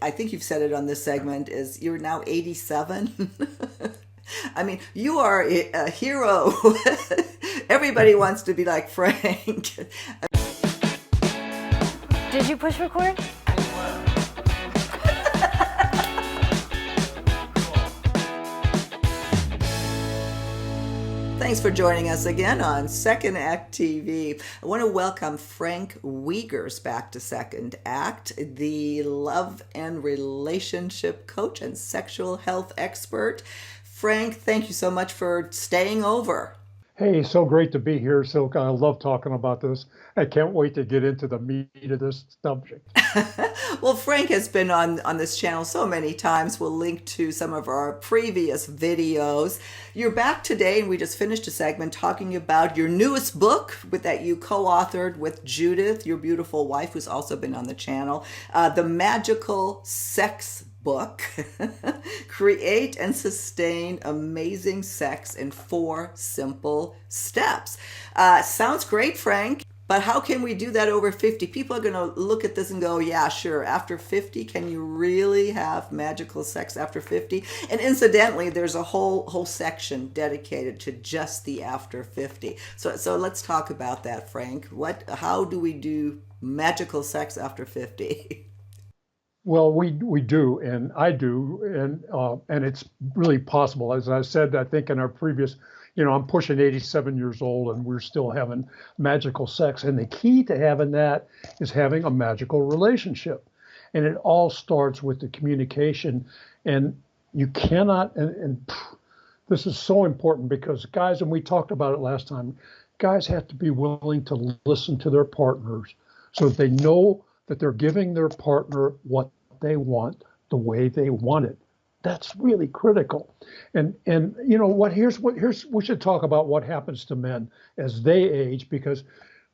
I think you've said it on this segment, is you're now 87. I mean, you are a hero. Everybody wants to be like Frank. Did you push record? Thanks for joining us again on Second Act TV. I want to welcome Frank Wiegers back to Second Act, the love and relationship coach and sexual health expert. Frank, thank you so much for staying over. Hey, so great to be here, Silk. I love talking about this. I can't wait to get into the meat of this subject. Well, Frank has been on this channel so many times. We'll link to some of our previous videos. You're back today, and we just finished a segment talking about your newest book that you co-authored with Judith, your beautiful wife, who's also been on the channel, The Magical Sex Book. Create and sustain amazing sex in 4 simple steps. Sounds great, Frank. But how can we do that over 50? People are going to look at this and go, yeah, sure. After 50, can you really have magical sex after 50? And incidentally, there's a whole section dedicated to just the after 50. So let's talk about that, Frank. How do we do magical sex after 50? Well, we do, and I do, and it's really possible. As I said, I think in our previous, I'm pushing 87 years old, and we're still having magical sex. And the key to having that is having a magical relationship, and it all starts with the communication. And you cannot, and this is so important because guys, and we talked about it last time, guys have to be willing to listen to their partners so that they know that they're giving their partner what they want the way they want it. That's really critical. And here's we should talk about what happens to men as they age, because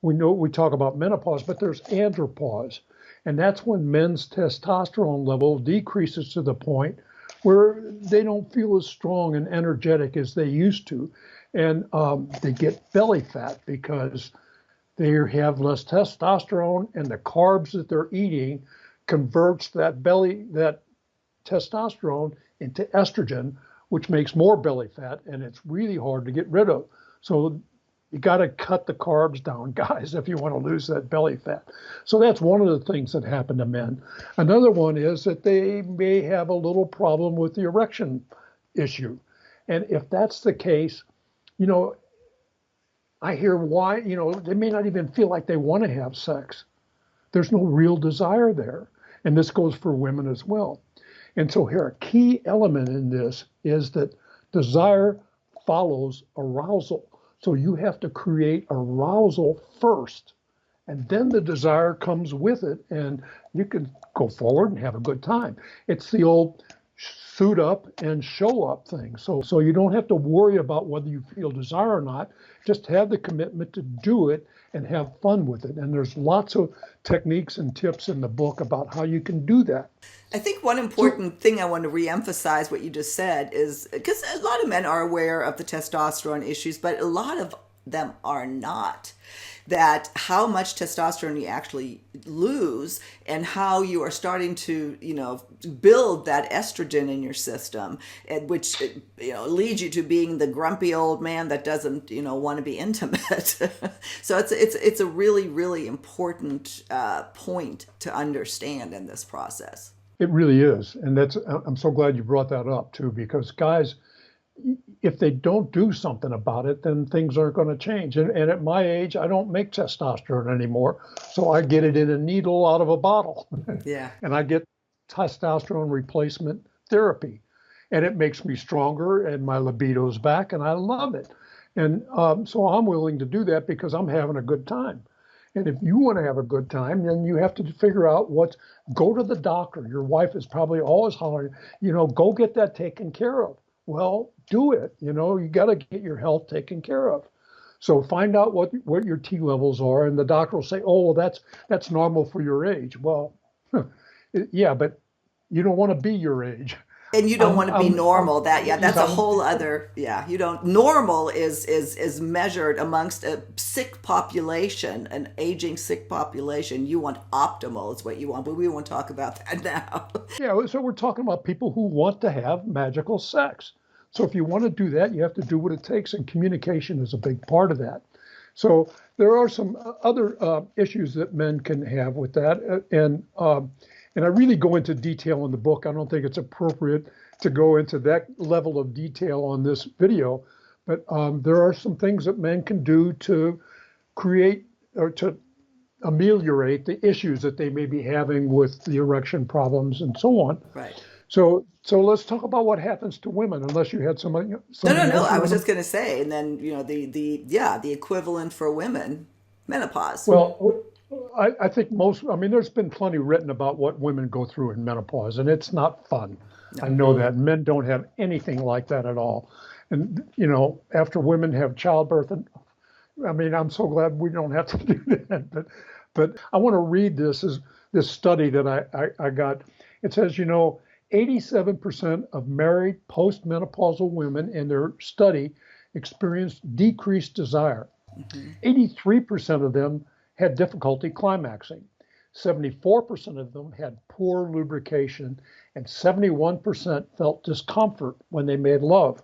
we talk about menopause, but there's andropause. And that's when men's testosterone level decreases to the point where they don't feel as strong and energetic as they used to. And they get belly fat because they have less testosterone, and the carbs that they're eating converts that testosterone into estrogen, which makes more belly fat, and it's really hard to get rid of. So you got to cut the carbs down, guys, if you want to lose that belly fat. So that's one of the things that happen to men. Another one is that they may have a little problem with the erection issue. And if that's the case, I hear why, they may not even feel like they want to have sex. There's no real desire there. And this goes for women as well. And so here, a key element in this is that desire follows arousal. So you have to create arousal first, and then the desire comes with it, and you can go forward and have a good time. It's the old suit up and show up thing. So you don't have to worry about whether you feel desire or not. Just have the commitment to do it and have fun with it. And there's lots of techniques and tips in the book about how you can do that. I think one important thing I want to reemphasize what you just said is, because a lot of men are aware of the testosterone issues, but a lot of them are not. That how much testosterone you actually lose and how you are starting to, build that estrogen in your system, which, leads you to being the grumpy old man that doesn't, want to be intimate. So it's a really, really important point to understand in this process. It really is. And I'm so glad you brought that up too, because guys, if they don't do something about it, then things aren't going to change. And at my age, I don't make testosterone anymore. So I get it in a needle out of a bottle. Yeah. And I get testosterone replacement therapy. And it makes me stronger, and my libido's back, and I love it. And so I'm willing to do that because I'm having a good time. And if you want to have a good time, then you have to figure out go to the doctor. Your wife is probably always hollering, go get that taken care of. Well, do it. You got to get your health taken care of. So find out what your T levels are, and the doctor will say, oh, well, that's normal for your age. Well, yeah, but you don't want to be your age. And you don't want to be normal. That, yeah, that's a I'm whole other, yeah, you don't, normal is measured amongst a sick population, an aging sick population. You want optimal is what you want, but we won't talk about that now. yeah, so we're talking about people who want to have magical sex. So if you want to do that, you have to do what it takes, and communication is a big part of that. So there are some other issues that men can have with that, and I really go into detail in the book. I don't think it's appropriate to go into that level of detail on this video, but there are some things that men can do to create or to ameliorate the issues that they may be having with the erection problems and so on. Right. So let's talk about what happens to women, unless you had somebody No, no, no. else you I was want just to. going to say, and then the equivalent for women, menopause. Well, I think I mean, there's been plenty written about what women go through in menopause, and it's not fun. I No. know that men don't have anything like that at all. And, after women have childbirth, and I mean, I'm so glad we don't have to do that. But I want to read this study that I got. It says, 87% of married postmenopausal women in their study experienced decreased desire. 83% of them had difficulty climaxing. 74% of them had poor lubrication, and 71% felt discomfort when they made love.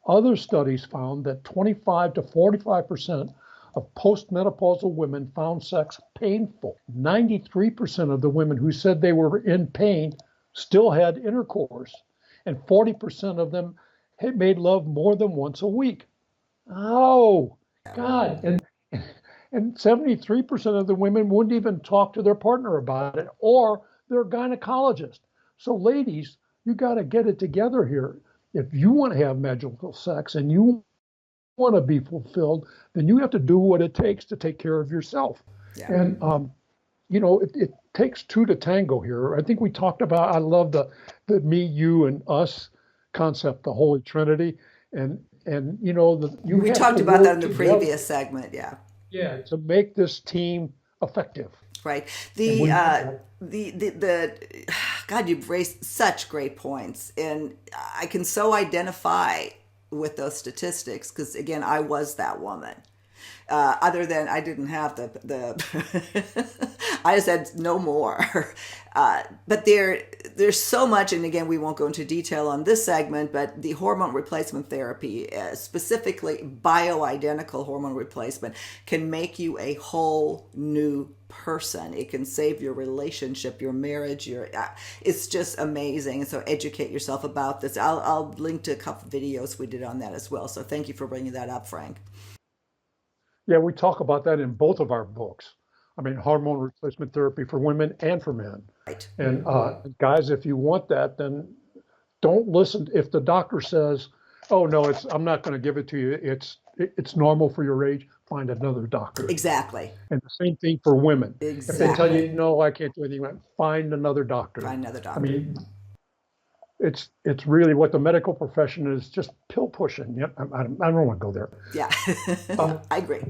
Other studies found that 25 to 45% of postmenopausal women found sex painful. 93% of the women who said they were in pain still had intercourse, and 40% of them had made love more than once a week. Oh, God. And 73% of the women wouldn't even talk to their partner about it or their gynecologist. So, ladies, you got to get it together here. If you want to have magical sex and you want to be fulfilled, then you have to do what it takes to take care of yourself. Yeah. And it takes two to tango here. I think we talked about. I love the me, you, and us concept, the Holy Trinity, and you We have to talked about that work in the together, previous segment. Yeah. yeah, to make this team effective. Right. And The we uh, the God, you've raised such great points, and I can so identify with those statistics because again, I was that woman. Other than I didn't have the I just had no more. But there's so much, and again, we won't go into detail on this segment. But the hormone replacement therapy, specifically bioidentical hormone replacement, can make you a whole new person. It can save your relationship, your marriage. It's just amazing. And so educate yourself about this. I'll link to a couple of videos we did on that as well. So thank you for bringing that up, Frank. Yeah, we talk about that in both of our books. I mean, hormone replacement therapy for women and for men. Right. And guys, if you want that, then don't listen. If the doctor says, "Oh no, I'm not going to give it to you. It's normal for your age," find another doctor. Exactly. And the same thing for women. If they tell you, Exactly. "No, I can't do anything," find another doctor. Find another I doctor. mean, it's really what the medical profession is, just pill pushing. Yep, I don't want to go there. Yeah. Um, I agree.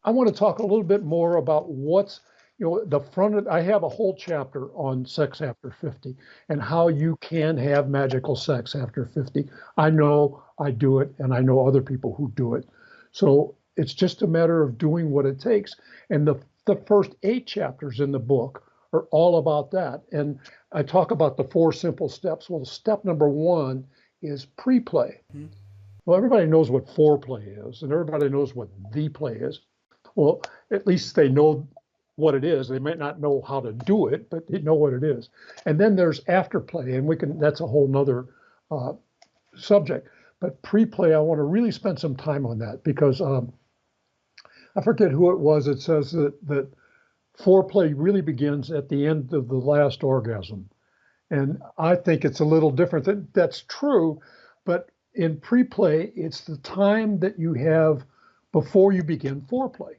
I want to talk a little bit more about the front of. I have a whole chapter on sex after 50 and how you can have magical sex after 50. I know I do it, and I know other people who do it. So it's just a matter of doing what it takes. And the first 8 chapters in the book are all about that. And I talk about the 4 simple steps. Well, step number 1 is pre-play. Well, everybody knows what foreplay is, and everybody knows what the play is. Well, at least they know what it is. They might not know how to do it, but they know what it is. And then there's afterplay, and that's a whole nother uh, subject. But pre-play, I want to really spend some time on that because I forget who it was. It says that foreplay really begins at the end of the last orgasm. And I think it's a little different. That's true, but in pre-play, it's the time that you have before you begin foreplay.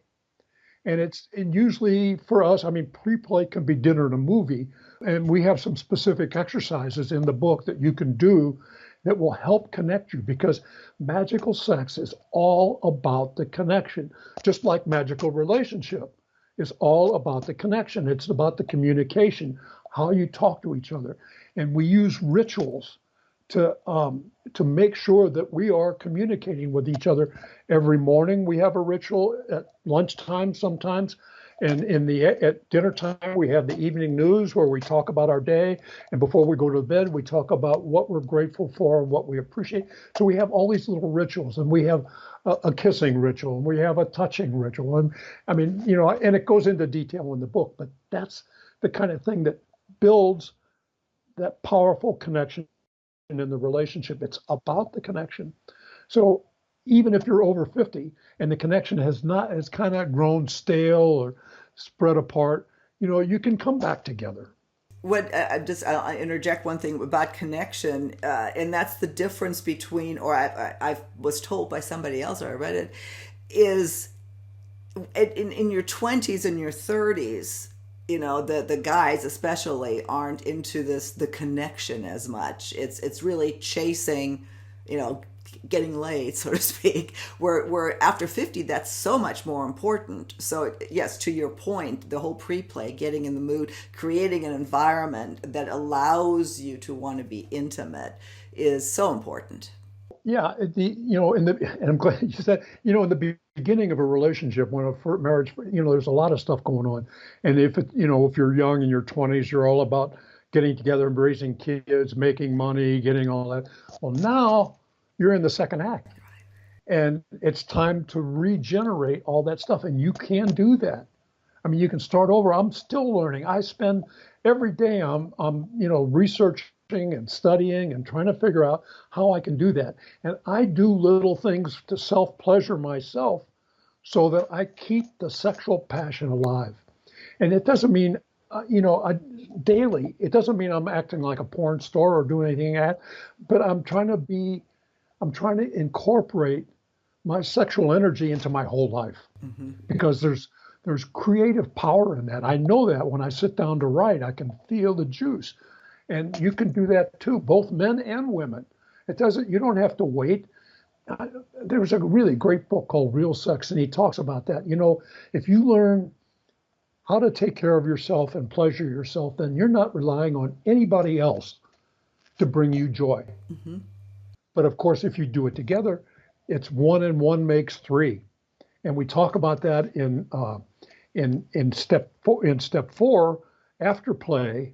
And usually for us, I mean, pre-play can be dinner and a movie, and we have some specific exercises in the book that you can do that will help connect you because magical sex is all about the connection, just like magical relationship is all about the connection. It's about the communication. how you talk to each other. And we use rituals to make sure that we are communicating with each other. Every morning we have a ritual, at lunchtime sometimes, and at dinner time we have the evening news where we talk about our day, and before we go to bed we talk about what we're grateful for and what we appreciate. So we have all these little rituals, and we have a kissing ritual, and we have a touching ritual, and I mean, and it goes into detail in the book, but that's the kind of thing that builds that powerful connection in the relationship. It's about the connection. So even if you're over 50 and the connection has kind of grown stale or spread apart, you can come back together. I'll interject one thing about connection, and that's the difference between, or I was told by somebody else, or I read it, is in your 20s and your 30s, the guys especially aren't into the connection as much. It's really chasing, getting laid, so to speak, where after 50 that's so much more important. So yes, to your point, the whole pre-play, getting in the mood, creating an environment that allows you to want to be intimate is so important. Yeah, and I'm glad you said, in the beginning of a relationship, when a marriage, there's a lot of stuff going on, and if you're young in your 20s, you're all about getting together and raising kids, making money, getting all that. Well, now you're in the second act, and it's time to regenerate all that stuff, and you can do that. I mean, you can start over. I'm still learning. I spend every day I'm researching and studying and trying to figure out how I can do that. And I do little things to self-pleasure myself so that I keep the sexual passion alive. And it doesn't mean, daily, it doesn't mean I'm acting like a porn star or doing anything like that, but I'm trying to incorporate my sexual energy into my whole life. Mm-hmm. Because there's creative power in that. I know that when I sit down to write, I can feel the juice. And you can do that too, both men and women. You don't have to wait. There was a really great book called Real Sex, and he talks about that. If you learn how to take care of yourself and pleasure yourself, then you're not relying on anybody else to bring you joy. Mm-hmm. But of course, if you do it together, it's 1 and 1 makes 3. And we talk about that in step 4, after play,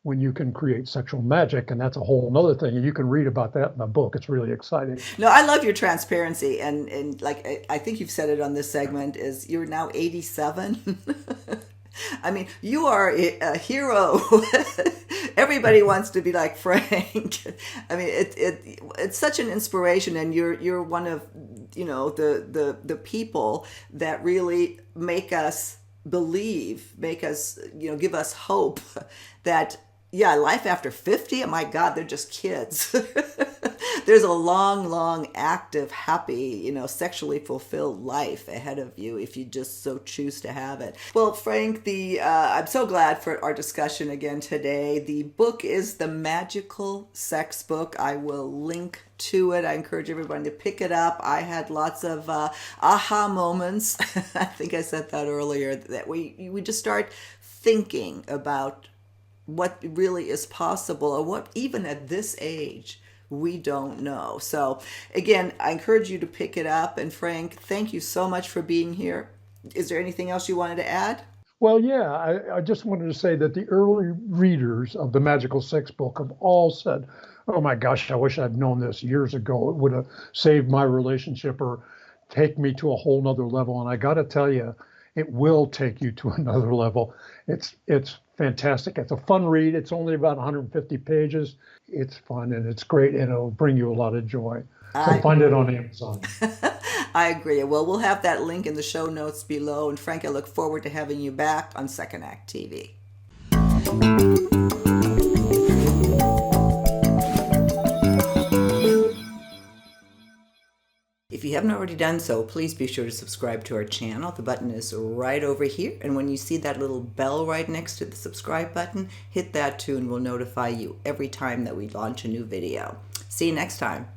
when you can create sexual magic, and that's a whole nother thing. And you can read about that in the book. It's really exciting. No, I love your transparency. And like, I think you've said it on this segment, is you're now 87. I mean, you are a hero. Everybody wants to be like Frank. I mean, it's such an inspiration, and you're one of, the people that really make us believe, give us hope that, life after 50, oh my God, they're just kids. There's a long, long, active, happy, sexually fulfilled life ahead of you if you just so choose to have it. Well, Frank, I'm so glad for our discussion again today. The book is The Magical Sex Book. I will link to it. I encourage everyone to pick it up. I had lots of aha moments. I think I said that earlier, that we just start thinking about what really is possible, or what even at this age we don't know. So again, I encourage you to pick it up. And Frank, thank you so much for being here. Is there anything else you wanted to add? Well, yeah, I just wanted to say that the early readers of the Magical Sex Book have all said, oh my gosh, I wish I'd known this years ago. It would have saved my relationship or take me to a whole nother level. And I got to tell you, it will take you to another level. It's fantastic. It's a fun read. It's only about 150 pages. It's fun and it's great, and it'll bring you a lot of joy. So find it on Amazon. I agree. Well, we'll have that link in the show notes below. And Frank, I look forward to having you back on Second Act TV. If you haven't already done so, please be sure to subscribe to our channel. The button is right over here. And when you see that little bell right next to the subscribe button, hit that too, and we'll notify you every time that we launch a new video. See you next time.